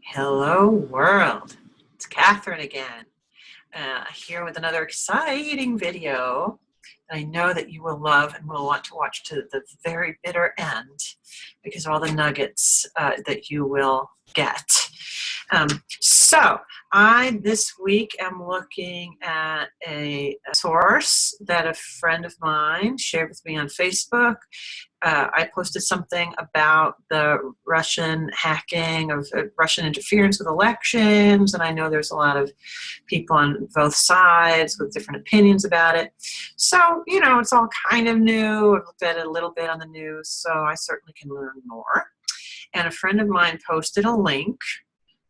Hello world, it's Catherine again, here with another exciting video that I know that you will love and will want to watch to the very bitter end because of all the nuggets that you will get. So I this week am looking at a source that a friend of mine shared with me on Facebook. I posted something about the Russian hacking of Russian interference with elections, and I know there's a lot of people on both sides with different opinions about it. So, you know, it's all kind of new. I've looked at it a little bit on the news, so I certainly can learn more. And a friend of mine posted a link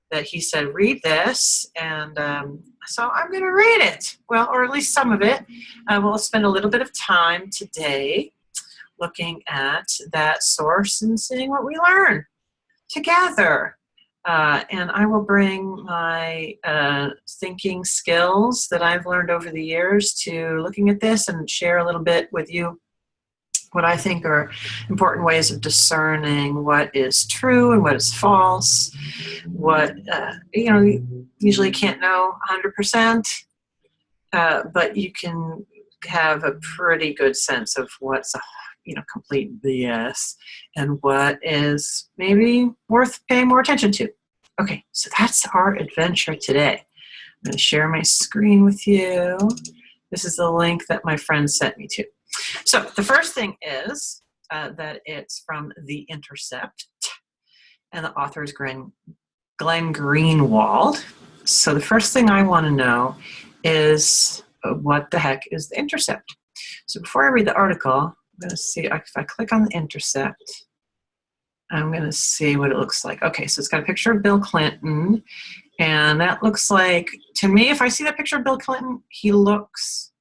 that he said, read this, and so I'm going to read it, well, or at least some of it. We'll spend a little bit of time today looking at that source and seeing what we learn together. And I will bring my thinking skills that I've learned over the years to looking at this and share a little bit with you what I think are important ways of discerning what is true and what is false, what, you usually can't know 100%, but you can have a pretty good sense of what's complete BS and what is maybe worth paying more attention to. Okay, so that's our adventure today. I'm going to share my screen with you. This is the link that my friend sent me to. So the first thing is that it's from The Intercept, and the author is Glenn Greenwald. So the first thing I want to know is what the heck is The Intercept? So before I read the article, I'm going to see if I click on The Intercept, I'm going to see what it looks like. Okay, so it's got a picture of Bill Clinton, and that looks like, to me, if I see that picture of Bill Clinton, he looks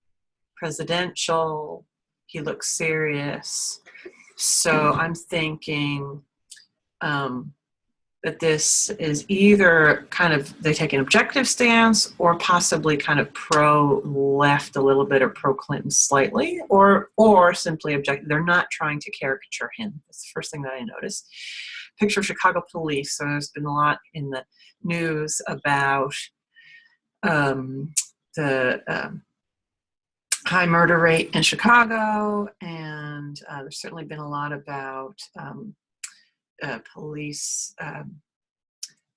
presidential, he looks serious. So I'm thinking that this is either kind of, they take an objective stance or possibly kind of pro-left a little bit or pro-Clinton slightly, or simply objective. They're not trying to caricature him. That's the first thing that I noticed. Picture of Chicago police. So there's been a lot in the news about the high murder rate in Chicago, and there's certainly been a lot about police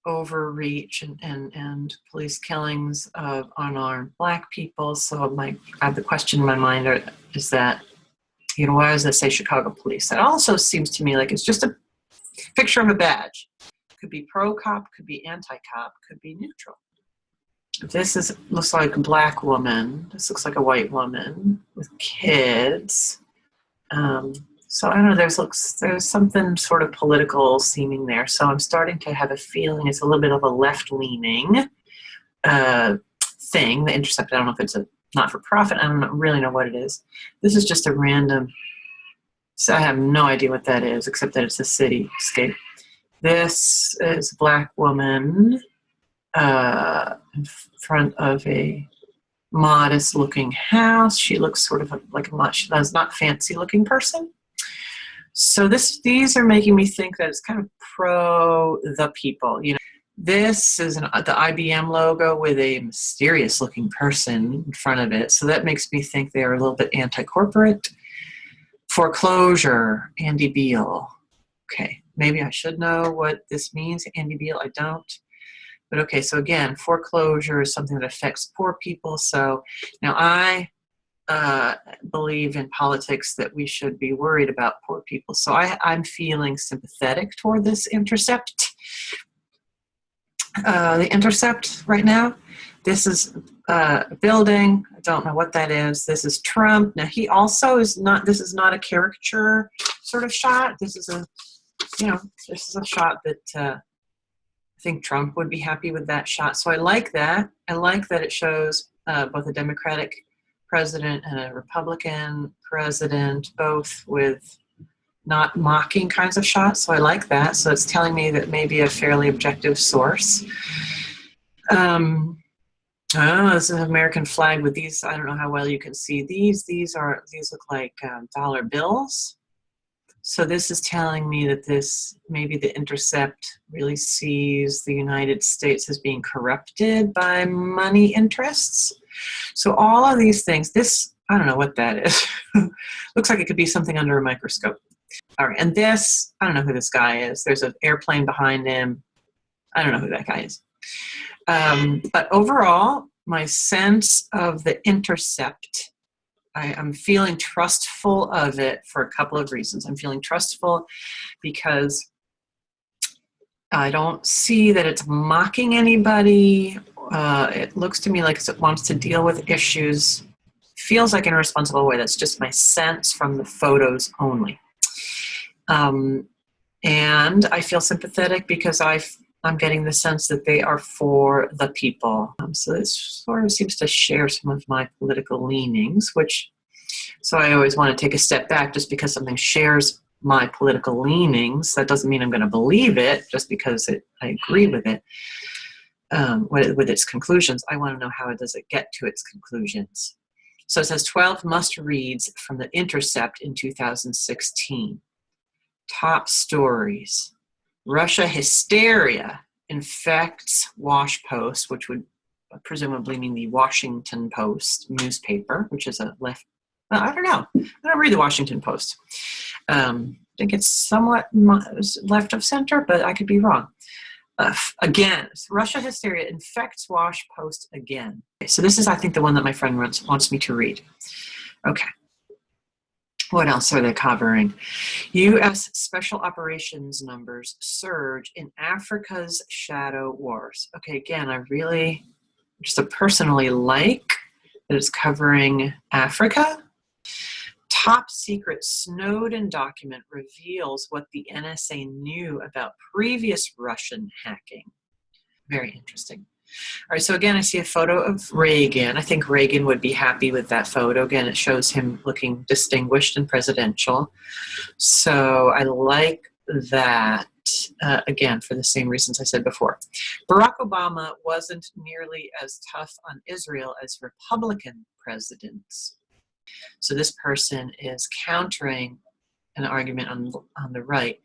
overreach and police killings of unarmed Black people. So I have the question in my mind is that, why does that say Chicago police? That also seems to me like it's just a picture of a badge. Could be pro-cop, could be anti-cop, could be neutral. This looks like a Black woman. This looks like a white woman with kids. So I don't know, there's something sort of political seeming there. So I'm starting to have a feeling it's a little bit of a left-leaning thing. The Intercept, I don't know if it's a not-for-profit. I don't really know what it is. This is just a random, so I have no idea what that is, except that it's a cityscape. This is a Black woman in front of a modest-looking house. She looks sort of like a not fancy-looking person. So these are making me think that it's kind of pro the people. This is the IBM logo with a mysterious-looking person in front of it. So that makes me think they're a little bit anti-corporate. Foreclosure, Andy Beal. Okay, maybe I should know what this means. Andy Beal, I don't. But okay, so again, foreclosure is something that affects poor people. So now I believe in politics that we should be worried about poor people. So I'm feeling sympathetic toward this Intercept. The Intercept right now, this is a building. I don't know what that is. This is Trump. Now he also is not, this is not a caricature sort of shot. This is a shot that I think Trump would be happy with that shot. So I like that. I like that it shows both a Democratic president and a Republican president, both with not mocking kinds of shots. So I like that. So it's telling me that maybe a fairly objective source. This is an American flag with these. I don't know how well you can see these. These look like dollar bills. So this is telling me that maybe the Intercept really sees the United States as being corrupted by money interests. So all of these things, I don't know what that is. Looks like it could be something under a microscope. All right, and this, I don't know who this guy is. There's an airplane behind him. I don't know who that guy is. But overall, my sense of the Intercept, I'm feeling trustful of it for a couple of reasons. I'm feeling trustful because I don't see that it's mocking anybody. It looks to me like it wants to deal with issues. Feels like in a responsible way. That's just my sense from the photos only. And I feel sympathetic because I'm getting the sense that they are for the people. So this sort of seems to share some of my political leanings, so I always want to take a step back. Just because something shares my political leanings, that doesn't mean I'm going to believe it just because I agree with it, with its conclusions. I want to know how does it get to its conclusions. So it says 12 must-reads from the Intercept in 2016. Top stories. Russia hysteria infects Wash Post, which would presumably mean the Washington Post newspaper, which is a left. I don't know. I don't read the Washington Post. I think it's somewhat left of center, but I could be wrong. Again, Russia hysteria infects Wash Post again. Okay, so this is, I think, the one that my friend wants me to read. Okay. What else are they covering? U.S. Special Operations numbers surge in Africa's shadow wars. Okay, again, I really just personally like that it's covering Africa. Top secret Snowden document reveals what the NSA knew about previous Russian hacking. Very interesting. All right, so again, I see a photo of Reagan. I think Reagan would be happy with that photo. Again, it shows him looking distinguished and presidential. So I like that, again, for the same reasons I said before. Barack Obama wasn't nearly as tough on Israel as Republican presidents. So this person is countering an argument on the right.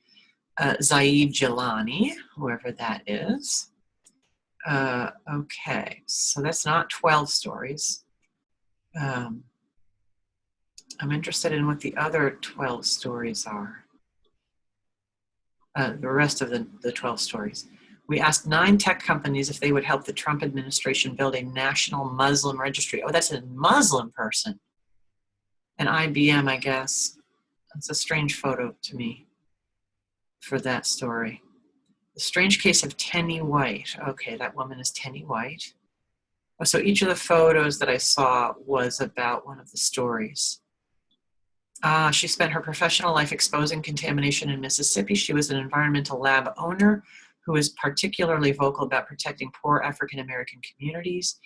Zaid Jilani, whoever that is. Okay, so that's not 12 stories. I'm interested in what the other 12 stories are. The rest of the 12 stories. We asked 9 tech companies if they would help the Trump administration build a national Muslim registry. Oh, that's a Muslim person. An IBM, I guess. That's a strange photo to me for that story. The strange case of Tenny White. Okay, that woman is Tenny White. Oh, so each of the photos that I saw was about one of the stories. She spent her professional life exposing contamination in Mississippi. She was an environmental lab owner who is particularly vocal about protecting poor African American communities.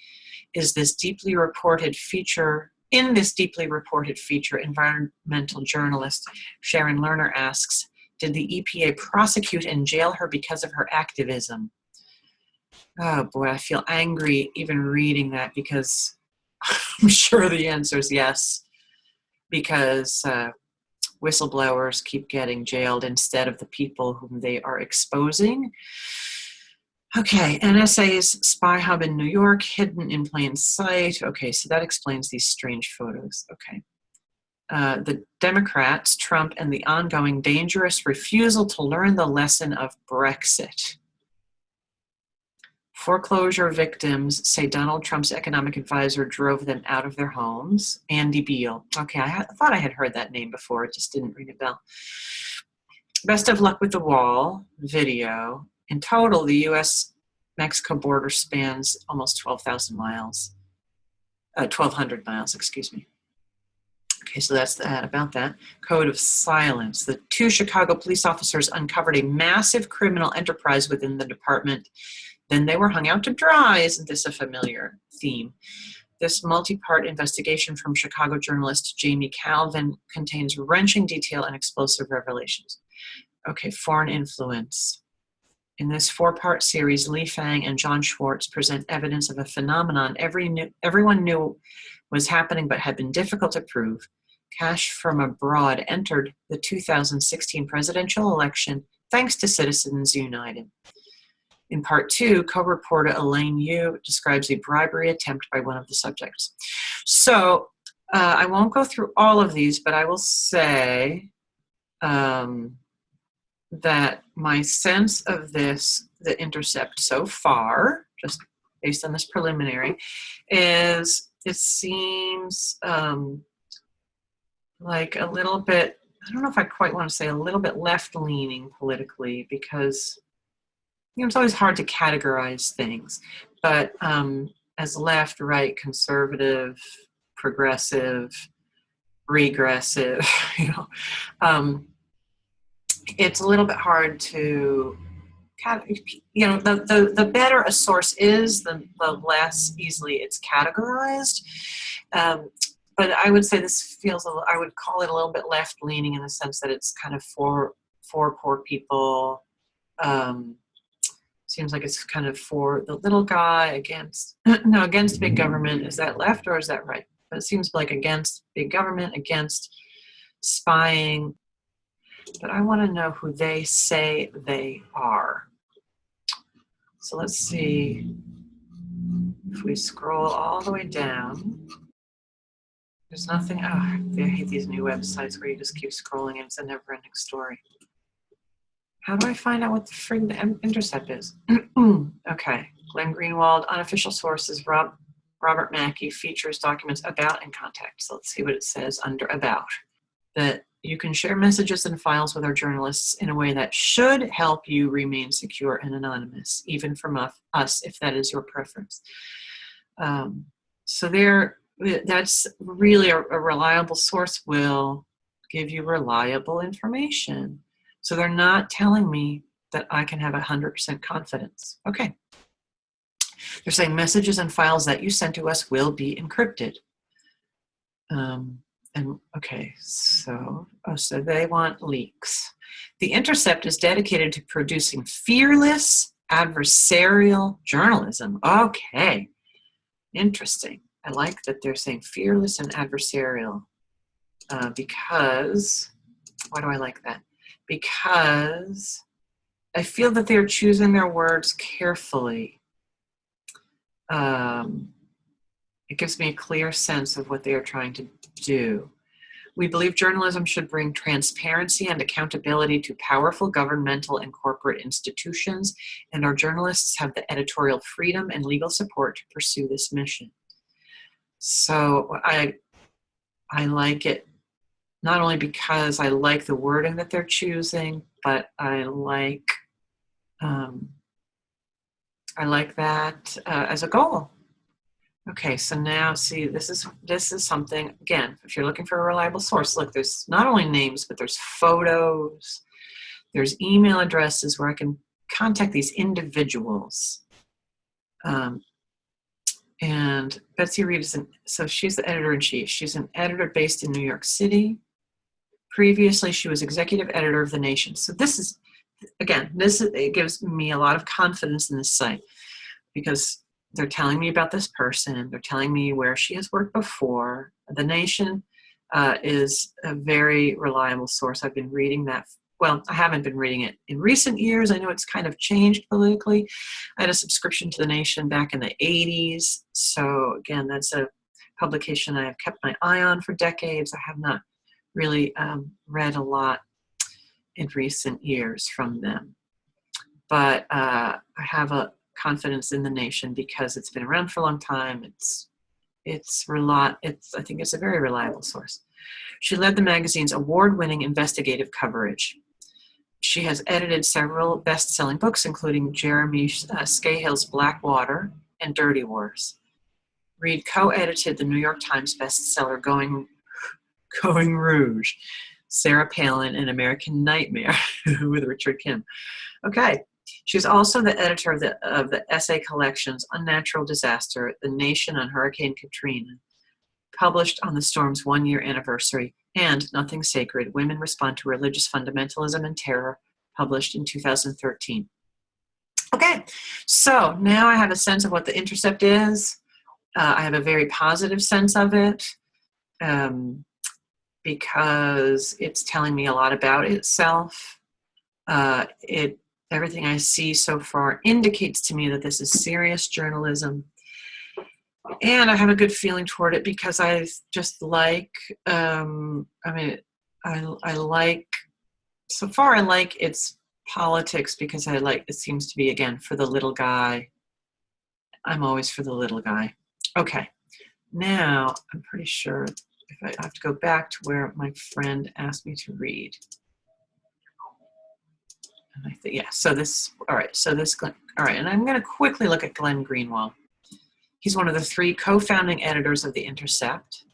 In this deeply reported feature, environmental journalist Sharon Lerner asks, did the EPA prosecute and jail her because of her activism? Oh boy, I feel angry even reading that because I'm sure the answer is yes, because whistleblowers keep getting jailed instead of the people whom they are exposing. Okay, NSA's spy hub in New York, hidden in plain sight. Okay, so that explains these strange photos. Okay. The Democrats, Trump, and the ongoing dangerous refusal to learn the lesson of Brexit. Foreclosure victims say Donald Trump's economic advisor drove them out of their homes. Andy Beal. Okay, I thought I had heard that name before. It just didn't ring a bell. Best of luck with the wall video. In total, the U.S.-Mexico border spans almost 12,000 miles. 1,200 miles, excuse me. Okay, so that's about that. Code of silence. The 2 Chicago police officers uncovered a massive criminal enterprise within the department. Then they were hung out to dry. Isn't this a familiar theme? This multi-part investigation from Chicago journalist Jamie Calvin contains wrenching detail and explosive revelations. Okay, foreign influence. In this 4-part series, Li Fang and John Schwartz present evidence of a phenomenon everyone knew was happening but had been difficult to prove. cash from abroad entered the 2016 presidential election thanks to Citizens United. In part 2, co-reporter Elaine Yu describes a bribery attempt by one of the subjects. So I won't go through all of these, but I will say that my sense of this, the Intercept so far, just based on this preliminary, is it seems like a little bit, I don't know if I quite want to say a little bit left-leaning politically, because it's always hard to categorize things, but as left, right, conservative, progressive, regressive, it's a little bit hard to, the better a source is, the less easily it's categorized. But I would say this feels, I would call it a little bit left-leaning in the sense that it's kind of for poor people. Seems like it's kind of for the little guy against big government. Is that left or is that right? But it seems like against big government, against spying. But I want to know who they say they are. So let's see if we scroll all the way down. There's nothing. Oh, I hate these new websites where you just keep scrolling and it's a never-ending story. How do I find out what the frig the Intercept is? Okay, Glenn Greenwald, unofficial sources, Robert Mackey, features documents about and contact. So let's see what it says under about. That you can share messages and files with our journalists in a way that should help you remain secure and anonymous, even from us, if that is your preference. So that's really a reliable source will give you reliable information. So they're not telling me that I can have 100% confidence. Okay. They're saying messages and files that you sent to us will be encrypted. Okay, so they want leaks. The Intercept is dedicated to producing fearless adversarial journalism. Okay, interesting. I like that they're saying fearless and adversarial because, why do I like that? Because I feel that they're choosing their words carefully. It gives me a clear sense of what they are trying to do. We believe journalism should bring transparency and accountability to powerful governmental and corporate institutions, and our journalists have the editorial freedom and legal support to pursue this mission. So I like it, not only because I like the wording that they're choosing, but I like that as a goal. Okay, so now see, this is something, again, if you're looking for a reliable source, look, there's not only names, but there's photos, there's email addresses where I can contact these individuals. And Betsy Reed so she's the editor-in-chief. She's an editor based in New York City. Previously, she was executive editor of The Nation. So this is, again, it gives me a lot of confidence in this site because they're telling me about this person. They're telling me where she has worked before. The Nation is a very reliable source. I've been reading that. Well, I haven't been reading it in recent years. I know it's kind of changed politically. I had a subscription to The Nation back in the 80s. So again, that's a publication I have kept my eye on for decades. I have not really read a lot in recent years from them. But I have a confidence in The Nation because it's been around for a long time. I think it's a very reliable source. She led the magazine's award-winning investigative coverage. She has edited several best-selling books, including Jeremy Scahill's Black Water and Dirty Wars. Reed co-edited the New York Times bestseller Going Rouge, Sarah Palin, and American Nightmare with Richard Kim. Okay. She's also the editor of the essay collections Unnatural Disaster, The Nation on Hurricane Katrina, published on the storm's 1-year anniversary, and Nothing Sacred, Women Respond to Religious Fundamentalism and Terror, published in 2013. Okay, so now I have a sense of what The Intercept is. I have a very positive sense of it because it's telling me a lot about itself. Everything I see so far indicates to me that this is serious journalism. And I have a good feeling toward it because I just like, I like, so far I like its politics because I like, it seems to be, again, for the little guy. I'm always for the little guy. Okay, now I'm pretty sure if I have to go back to where my friend asked me to read. And I think, yeah, so this, all right, so this, all right, and I'm going to quickly look at Glenn Greenwald. He's one of the 3 co-founding editors of The Intercept.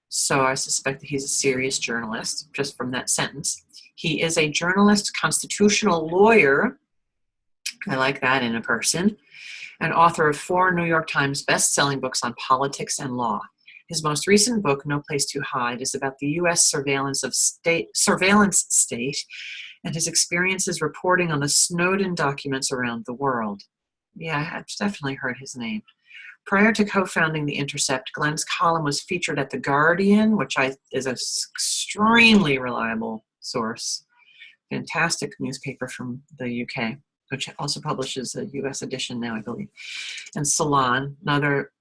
So I suspect that he's a serious journalist, just from that sentence. He is a journalist, constitutional lawyer. I like that in a person. And author of 4 New York Times best-selling books on politics and law. His most recent book, No Place to Hide, is about the U.S. surveillance state and his experiences reporting on the Snowden documents around the world. Yeah, I've definitely heard his name. Prior to co-founding The Intercept, Glenn's column was featured at The Guardian, which is an extremely reliable source. Fantastic newspaper from the UK, which also publishes a US edition now, I believe. And Salon, another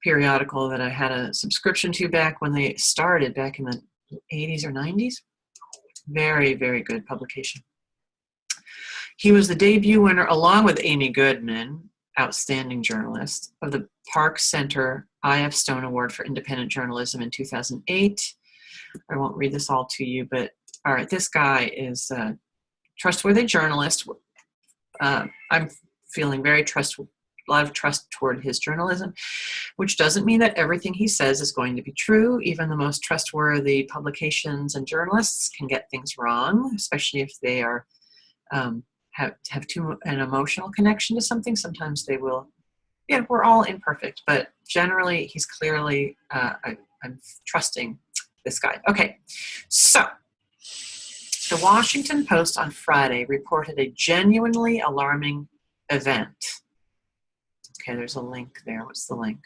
periodical that I had a subscription to back when they started back in the 80s or 90s. Very, very good publication. He was the debut winner, along with Amy Goodman, outstanding journalist, of the Park Center I.F. Stone Award for Independent Journalism in 2008. I won't read this all to you, but all right, this guy is a trustworthy journalist. I'm feeling a lot of trust toward his journalism, which doesn't mean that everything he says is going to be true. Even the most trustworthy publications and journalists can get things wrong, especially if they are have an emotional connection to something. Sometimes they will. Yeah, we're all imperfect, but generally he's clearly, I'm trusting this guy. Okay, so the Washington Post on Friday reported a genuinely alarming event. Okay, there's a link there. What's the link?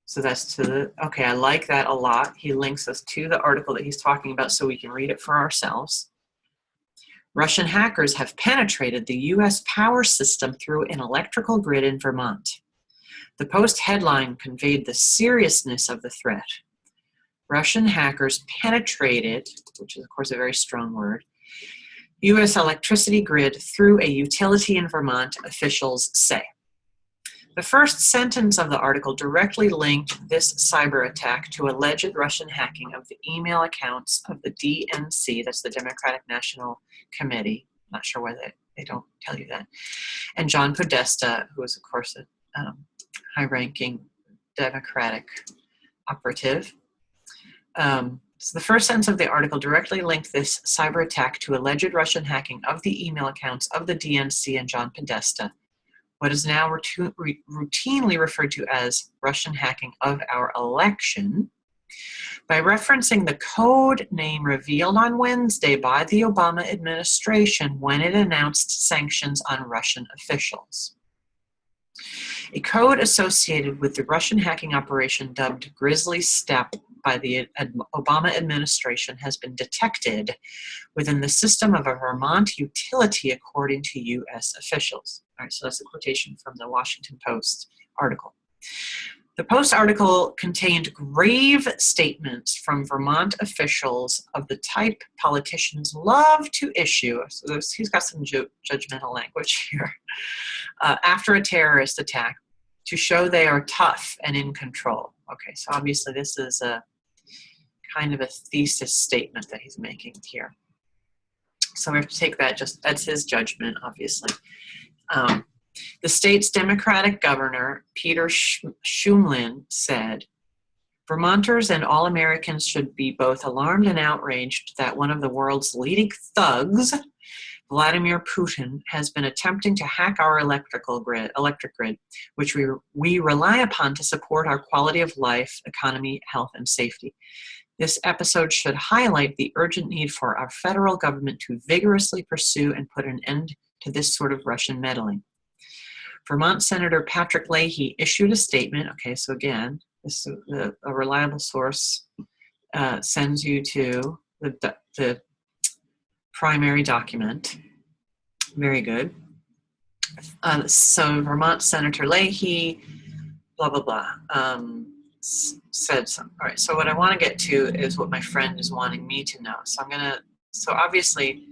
So that's to the, okay, I like that a lot. He links us to the article that he's talking about so we can read it for ourselves. Russian hackers have penetrated the U.S. power system through an electrical grid in Vermont. The Post headline conveyed the seriousness of the threat. Russian hackers penetrated, which is of course a very strong word, U.S. electricity grid through a utility in Vermont, officials say. The first sentence of the article directly linked this cyber attack to alleged Russian hacking of the email accounts of the DNC, that's the Democratic National Committee. I'm not sure why they don't tell you that. And John Podesta, who is, of course, a high-ranking Democratic operative. So the first sentence of the article directly linked this cyber attack to alleged Russian hacking of the email accounts of the DNC and John Podesta, what is now routinely referred to as Russian hacking of our election, by referencing the code name revealed on Wednesday by the Obama administration when it announced sanctions on Russian officials. A code associated with the Russian hacking operation dubbed Grizzly Step by the Obama administration has been detected within the system of a Vermont utility, according to U.S. officials. All right, so that's a quotation from the Washington Post article. The Post article contained grave statements from Vermont officials of the type politicians love to issue. So he's got some judgmental language here. After a terrorist attack, to show they are tough and in control. Okay, so obviously this is a kind of a thesis statement that he's making here. So we have to take that, that's his judgment, obviously. The state's Democratic governor, Peter Shumlin, said, Vermonters and all Americans should be both alarmed and outraged that one of the world's leading thugs, Vladimir Putin, has been attempting to hack our electric grid, which we rely upon to support our quality of life, economy, health, and safety. This episode should highlight the urgent need for our federal government to vigorously pursue and put an end to this sort of Russian meddling. Vermont Senator Patrick Leahy issued a statement. Okay, so again, this is a reliable source. sends you to the primary document. Very good. So Vermont Senator Leahy, blah, blah, blah, said something. All right, so what I want to get to is what my friend is wanting me to know. So so obviously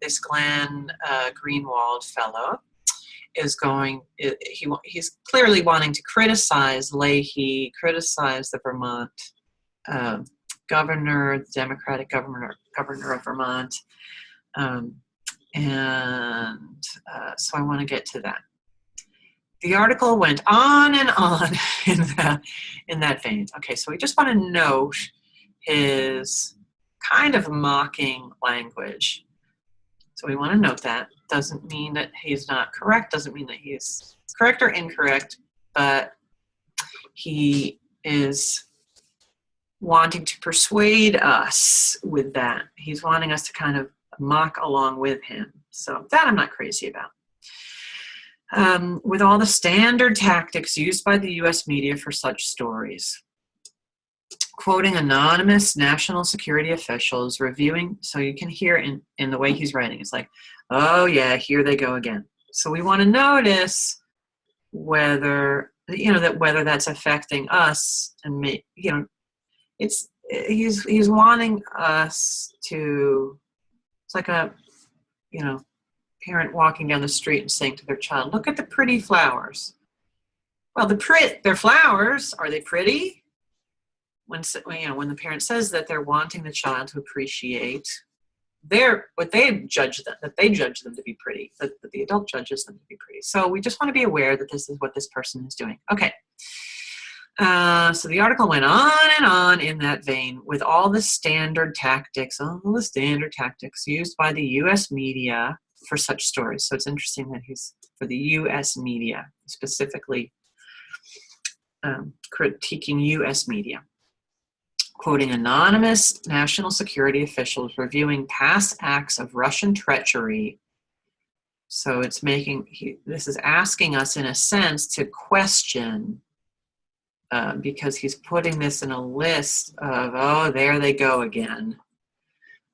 this Glenn Greenwald fellow is he's clearly wanting to criticize Leahy, criticize the Vermont governor, the Democratic governor of Vermont. So I want to get to that. The article went on and on in that vein. Okay, so we just want to note his kind of mocking language. So we want to note that. Doesn't mean that he's not correct, doesn't mean that he's correct or incorrect, but he is wanting to persuade us with that. He's wanting us to kind of mock along with him. So that I'm not crazy about. With all the standard tactics used by the US media for such stories. Quoting anonymous national security officials reviewing, so you can hear in the way he's writing, it's like, oh yeah, here they go again. So we want to notice whether, whether that's affecting us, and he's wanting us to, it's like a, parent walking down the street and saying to their child, look at the pretty flowers. Well, they're flowers. Are they pretty? When the parent says that, they're wanting the child to appreciate what they judge them, that they judge them to be pretty, that the adult judges them to be pretty. So we just want to be aware that this is what this person is doing. Okay. So the article went on and on in that vein with all the standard tactics used by the U.S. media for such stories. So it's interesting that he's for the U.S. media, specifically critiquing U.S. media. Quoting anonymous national security officials reviewing past acts of Russian treachery. So it's this is asking us in a sense to question, because he's putting this in a list of, oh, there they go again.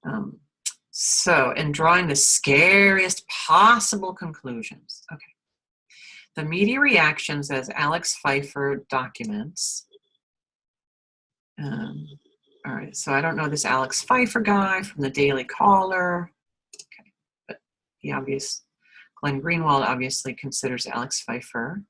And drawing the scariest possible conclusions. Okay. The media reactions as Alex Pfeiffer documents. All right, so I don't know this Alex Pfeiffer guy from the Daily Caller. Okay, but Glenn Greenwald obviously considers Alex Pfeiffer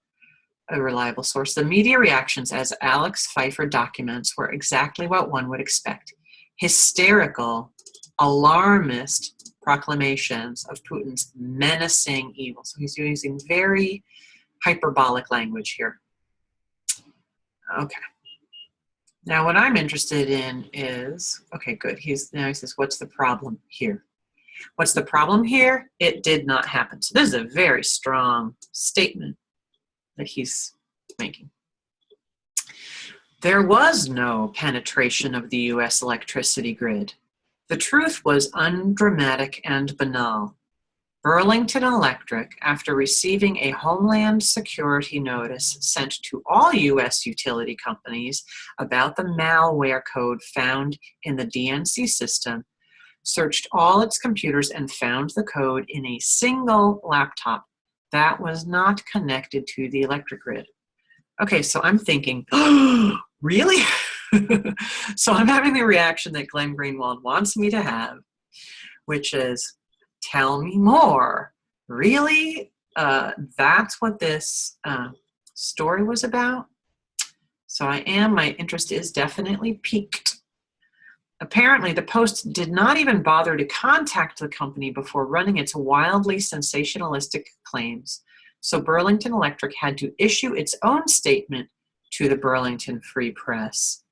a reliable source. The media reactions as Alex Pfeiffer documents were exactly what one would expect. Hysterical, alarmist proclamations of Putin's menacing evil. So he's using very hyperbolic language here. Okay. Now what I'm interested in is, okay, good. He says, what's the problem here? What's the problem here? It did not happen. So this is a very strong statement that he's making. There was no penetration of the US electricity grid. The truth was undramatic and banal. Burlington Electric, after receiving a Homeland Security notice sent to all U.S. utility companies about the malware code found in the DNC system, searched all its computers and found the code in a single laptop that was not connected to the electric grid. Okay, so I'm thinking, oh, really? So I'm having the reaction that Glenn Greenwald wants me to have, which is, tell me more. Really? That's what this story was about? So my interest is definitely piqued. Apparently, the Post did not even bother to contact the company before running its wildly sensationalistic claims. So Burlington Electric had to issue its own statement to the Burlington Free Press,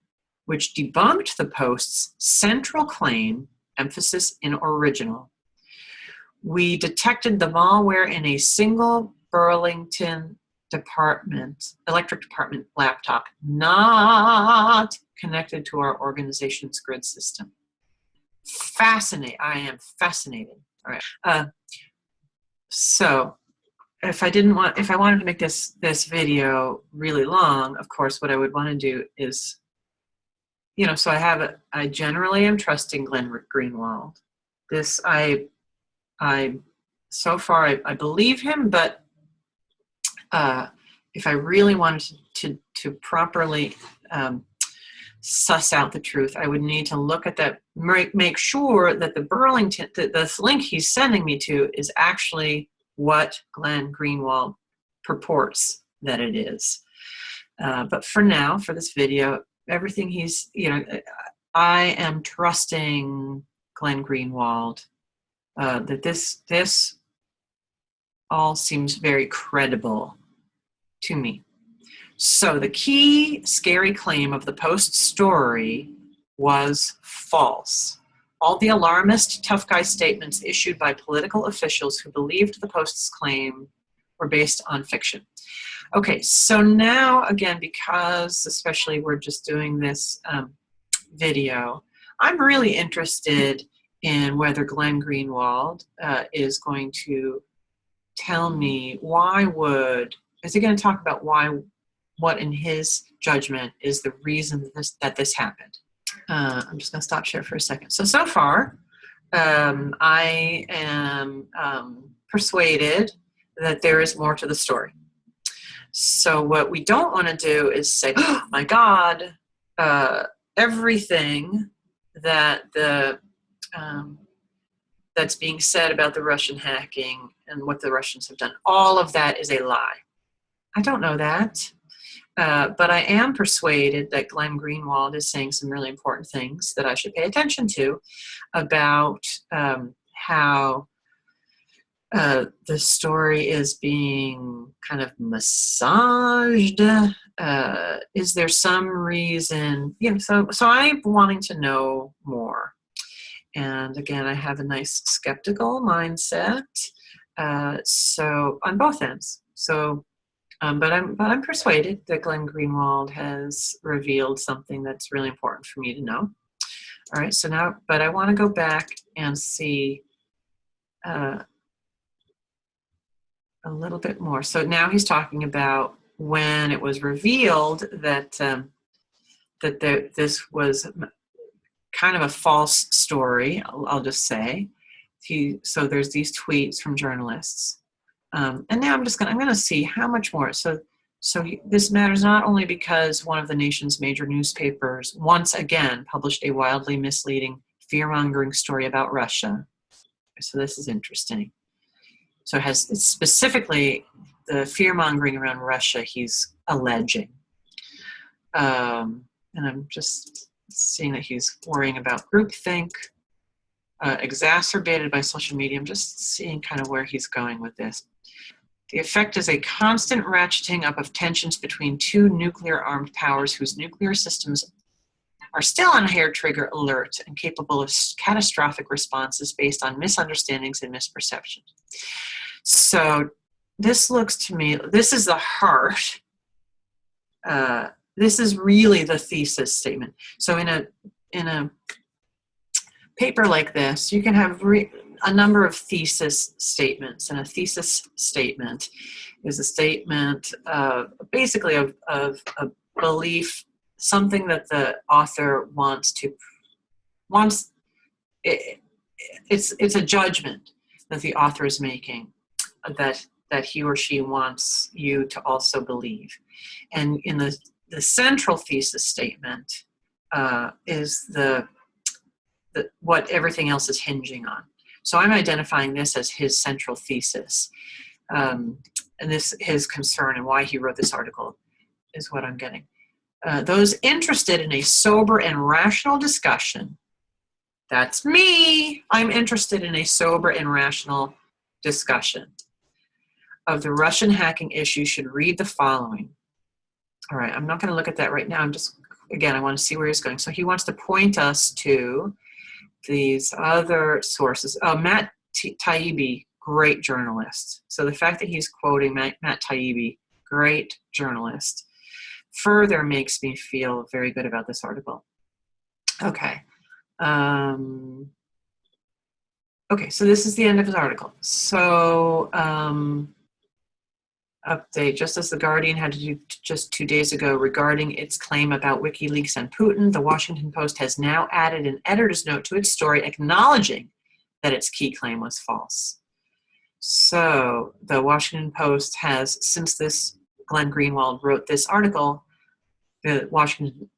which debunked the Post's central claim, emphasis in original. We detected the malware in a single Burlington electric department laptop, not connected to our organization's grid system. Fascinating. I am fascinated. All right. So if I wanted to make this video really long, of course, what I would want to do is you know, so I generally am trusting Glenn Greenwald. This, so far, I believe him, but if I really wanted to properly suss out the truth, I would need to look at that, make sure that the Burlington, this link he's sending me to is actually what Glenn Greenwald purports that it is. But for now, for this video, everything he's, you know, I am trusting Glenn Greenwald, that this all seems very credible to me. So the key scary claim of the Post story was false. All the alarmist tough guy statements issued by political officials who believed the Post's claim were based on fiction. Okay, so now again, because especially we're just doing this video, I'm really interested in whether Glenn Greenwald is going to tell me is he going to talk about what in his judgment is the reason that this happened. I'm just going to stop share for a second. So far, I am persuaded that there is more to the story. So what we don't want to do is say, oh my God, everything that that's being said about the Russian hacking and what the Russians have done, all of that is a lie. I don't know that, but I am persuaded that Glenn Greenwald is saying some really important things that I should pay attention to about how the story is being kind of massaged. Is there some reason, you know, so I'm wanting to know more. And again, I have a nice skeptical mindset. So on both ends. So, but I'm persuaded that Glenn Greenwald has revealed something that's really important for me to know. All right. So now, but I want to go back and see a little bit more. So now he's talking about when it was revealed that this was kind of a false story, I'll just say. So there's these tweets from journalists. And now I'm going to see how much more. So this matters not only because one of the nation's major newspapers once again published a wildly misleading, fear-mongering story about Russia. So this is interesting. So it's specifically the fear-mongering around Russia he's alleging. And I'm just seeing that he's worrying about groupthink, exacerbated by social media. I'm just seeing kind of where he's going with this. The effect is a constant ratcheting up of tensions between two nuclear-armed powers whose nuclear systems are still on hair trigger alert and capable of catastrophic responses based on misunderstandings and misperceptions. So this looks to me, this is the heart. This is really the thesis statement. So in a paper like this, you can have a number of thesis statements, and a thesis statement is a statement basically of a belief, something that the author it's a judgment that the author is making that he or she wants you to also believe. And in the central thesis statement is what everything else is hinging on. So I'm identifying this as his central thesis. And this, his concern and why he wrote this article is what I'm getting. Those interested in a sober and rational discussion, that's me, I'm interested in a sober and rational discussion of the Russian hacking issue should read the following. All right, I'm not going to look at that right now. I'm just, again, I want to see where he's going. So he wants to point us to these other sources. Matt Taibbi, great journalist. So the fact that he's quoting Matt Taibbi, great journalist, further makes me feel very good about this article. Okay. Okay, so this is the end of his article. So Update, just as The Guardian had to do just 2 days ago regarding its claim about WikiLeaks and Putin, the Washington Post has now added an editor's note to its story acknowledging that its key claim was false. So the Washington Post has, since this Glenn Greenwald wrote this article, the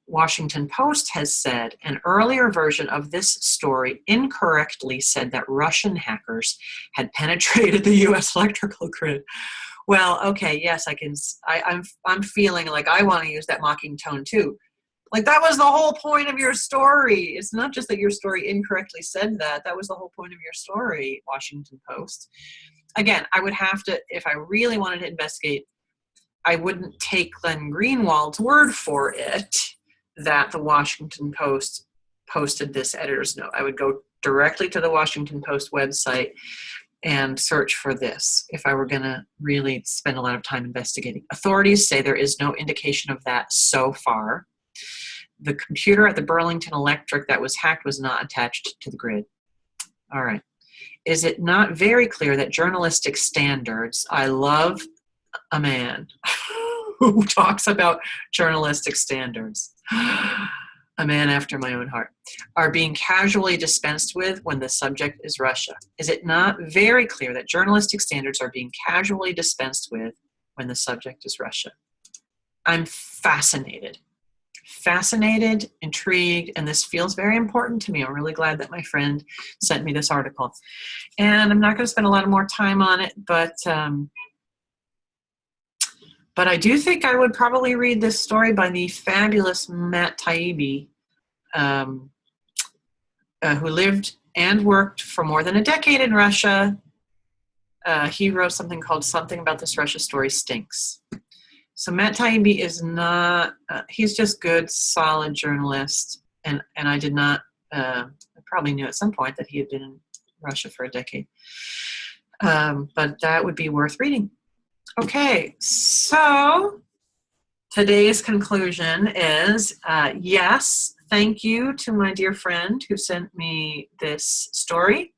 Washington Post has said an earlier version of this story incorrectly said that Russian hackers had penetrated the U.S. electrical grid. Well, okay, yes, I'm feeling like I want to use that mocking tone too. Like, that was the whole point of your story. It's not just that your story incorrectly said that. That was the whole point of your story, Washington Post. Again, I would have to, if I really wanted to investigate, I wouldn't take Glenn Greenwald's word for it that the Washington Post posted this editor's note. I would go directly to the Washington Post website and search for this if I were going to really spend a lot of time investigating. Authorities say there is no indication of that so far. The computer at the Burlington Electric that was hacked was not attached to the grid. All right. Is it not very clear that journalistic standards, I love a man who talks about journalistic standards, a man after my own heart, are being casually dispensed with when the subject is Russia? Is it not very clear that journalistic standards are being casually dispensed with when the subject is Russia? I'm fascinated, intrigued, and this feels very important to me. I'm really glad that my friend sent me this article. And I'm not going to spend a lot of more time on it, but I do think I would probably read this story by the fabulous Matt Taibbi, who lived and worked for more than a decade in Russia. He wrote something called Something About This Russia Story Stinks. So Matt Taibbi is not, he's just good, solid journalist. And I did not, I probably knew at some point that he had been in Russia for a decade. But that would be worth reading. Okay, so today's conclusion is, yes, thank you to my dear friend who sent me this story.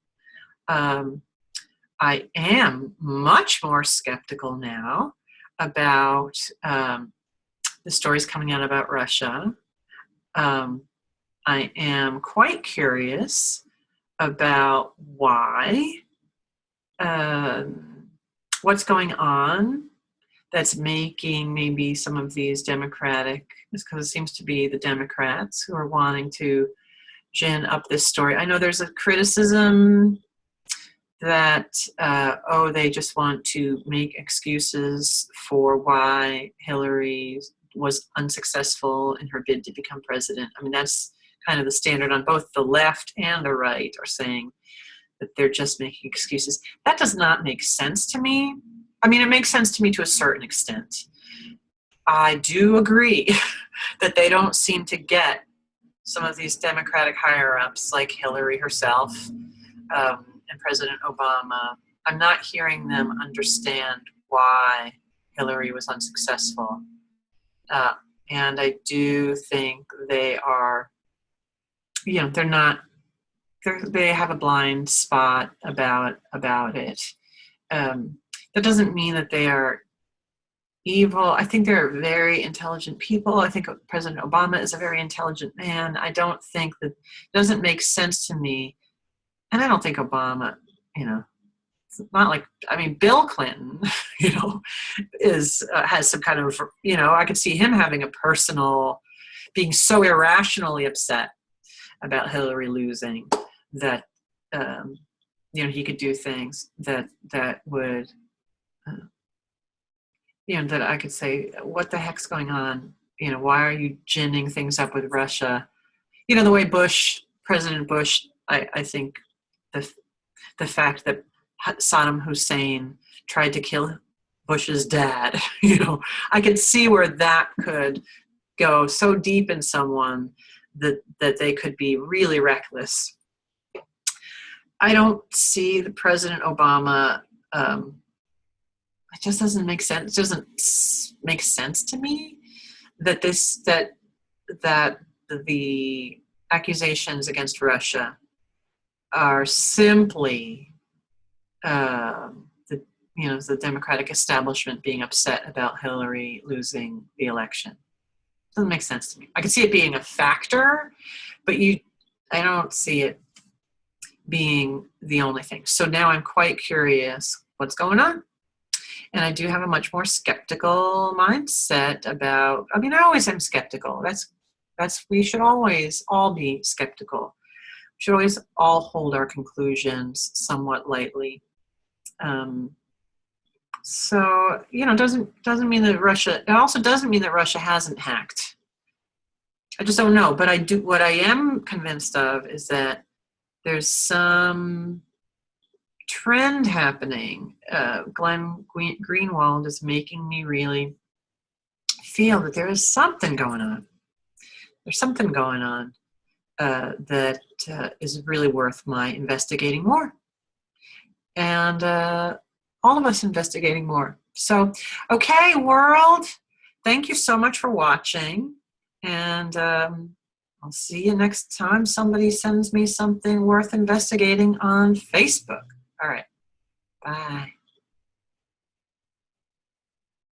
I am much more skeptical now about the stories coming out about Russia. I am quite curious about why, what's going on that's making maybe some of these Democratic, because it seems to be the Democrats who are wanting to gin up this story. I know there's a criticism that, they just want to make excuses for why Hillary was unsuccessful in her bid to become president. I mean, that's kind of the standard on both the left and the right, are saying that they're just making excuses. That does not make sense to me. I mean, it makes sense to me to a certain extent. I do agree that they don't seem to get some of these Democratic higher-ups like Hillary herself, and President Obama. I'm not hearing them understand why Hillary was unsuccessful. And I do think they are, they're not, they have a blind spot about it. That doesn't mean that they are evil. I think they're very intelligent people. I think President Obama is a very intelligent man. I don't think that, it doesn't make sense to me. And I don't think Obama, it's not like, I mean, Bill Clinton, has some kind of, I could see him having a personal, being so irrationally upset about Hillary losing that, he could do things that would, that I could say, what the heck's going on? Why are you ginning things up with Russia? The way President Bush, I think the fact that Saddam Hussein tried to kill Bush's dad, I could see where that could go so deep in someone that they could be really reckless. I don't see the President Obama, it just doesn't make sense. It doesn't make sense to me that that the accusations against Russia are simply the Democratic establishment being upset about Hillary losing the election. Doesn't make sense to me. I can see it being a factor, but I don't see it being the only thing. So now I'm quite curious what's going on. And I do have a much more skeptical mindset about, I always am skeptical. We should always all be skeptical. We should always all hold our conclusions somewhat lightly. So, doesn't mean that it also doesn't mean that Russia hasn't hacked. I just don't know. But what I am convinced of is that there's some trend happening. Glenn Greenwald is making me really feel that there is something going on. There's something going on that is really worth my investigating more. And all of us investigating more. So, okay, world, thank you so much for watching. And I'll see you next time somebody sends me something worth investigating on Facebook. All right. Bye.